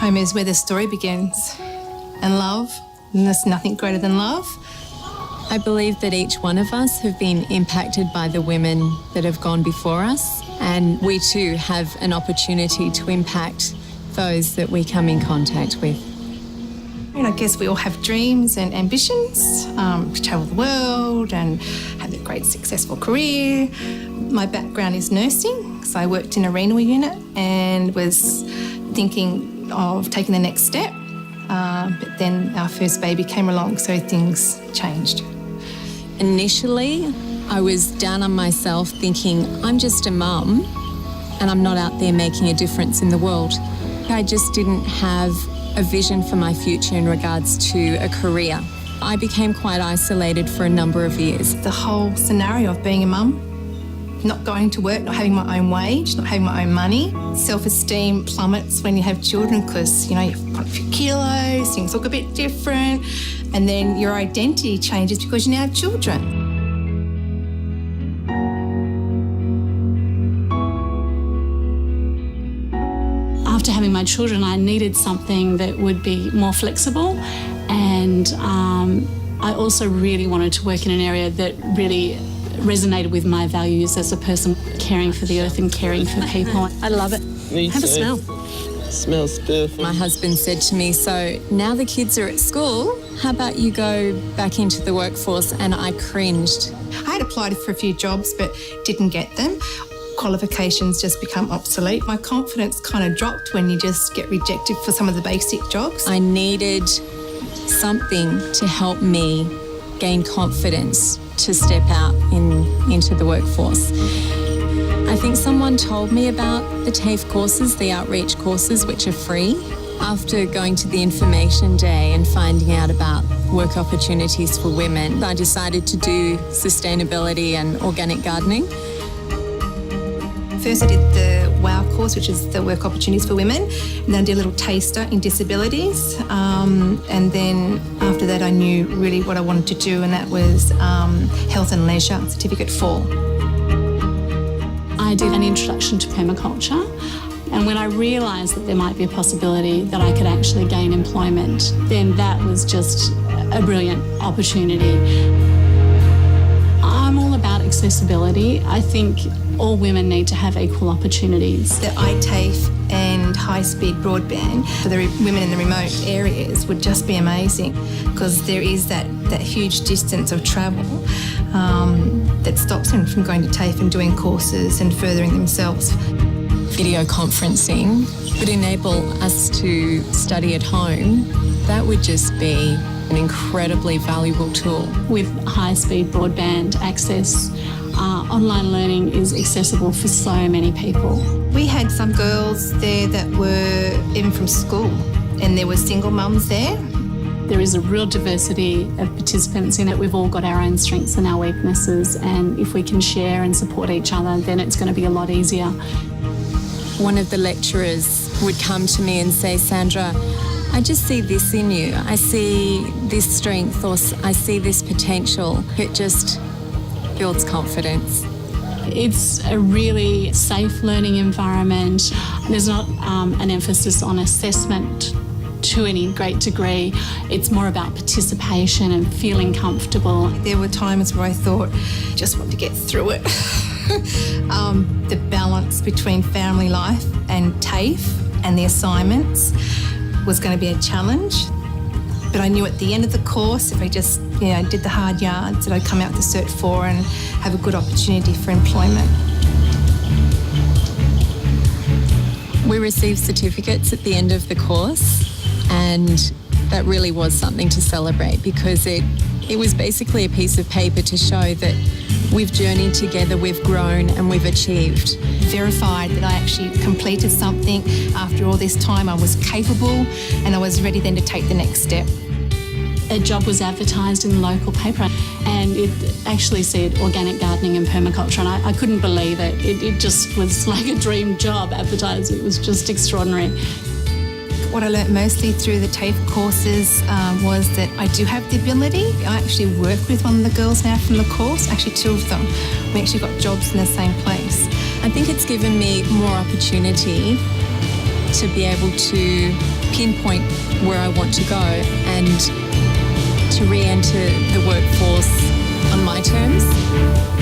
Home is where the story begins. And love, and there's nothing greater than love. I believe that each one of us have been impacted by the women that have gone before us, and we too have an opportunity to impact those that we come in contact with. And I guess we all have dreams and ambitions to travel the world and have a great successful career. My background is nursing, so I worked in a renal unit and was thinking of taking the next step. But then our first baby came along, so things changed. Initially, I was down on myself thinking, I'm just a mum and I'm not out there making a difference in the world. I just didn't have a vision for my future in regards to a career. I became quite isolated for a number of years. The whole scenario of being a mum, not going to work, not having my own wage, not having my own money. Self-esteem plummets when you have children because, you put up a few kilos, things look a bit different, and then your identity changes because you now have children. After having my children, I needed something that would be more flexible, and I also really wanted to work in an area that really resonated with my values as a person, caring for the earth and caring for people. I love it. Me Have too. a smell. Smells beautiful. My husband said to me, so now the kids are at school, how about you go back into the workforce? And I cringed. I had applied for a few jobs but didn't get them. Qualifications just become obsolete. My confidence kind of dropped when you just get rejected for some of the basic jobs. I needed something to help me gain confidence to step out into the workforce. I think someone told me about the TAFE courses, the outreach courses, which are free. After going to the information day and finding out about work opportunities for women, I decided to do sustainability and organic gardening. First I did the WOW course, which is the work opportunities for women, and then I did a little taster in disabilities, and then after that I knew really what I wanted to do, and that was health and leisure, certificate 4. I did an introduction to permaculture, and when I realised that there might be a possibility that I could actually gain employment, then that was just a brilliant opportunity. I'm all about accessibility. I think all women need to have equal opportunities. The iTAFE and high-speed broadband for the women in the remote areas would just be amazing, because there is that huge distance of travel that stops them from going to TAFE and doing courses and furthering themselves. Video conferencing would enable us to study at home. That would just be an incredibly valuable tool. With high-speed broadband access, online learning is accessible for so many people. We had some girls there that were even from school, and there were single mums there. There is a real diversity of participants in it. We've all got our own strengths and our weaknesses, and if we can share and support each other, then it's going to be a lot easier. One of the lecturers would come to me and say, Sandra, I just see this in you. I see this strength, or I see this potential. It just builds confidence. It's a really safe learning environment. There's not an emphasis on assessment to any great degree. It's more about participation and feeling comfortable. There were times where I thought, just want to get through it. The balance between family life and TAFE and the assignments was going to be a challenge. But I knew at the end of the course, if I just did the hard yards, that I'd come out with a Cert 4 and have a good opportunity for employment. We received certificates at the end of the course, and that really was something to celebrate, because it was basically a piece of paper to show that we've journeyed together, we've grown and we've achieved. Verified that I actually completed something. After all this time, I was capable and I was ready then to take the next step. A job was advertised in the local paper, and it actually said organic gardening and permaculture, and I couldn't believe it. It just was like a dream job advertised. It was just extraordinary. What I learnt mostly through the TAFE courses was that I do have the ability. I actually work with one of the girls now from the course, actually 2 of them. We actually got jobs in the same place. I think it's given me more opportunity to be able to pinpoint where I want to go and to re-enter the workforce on my terms.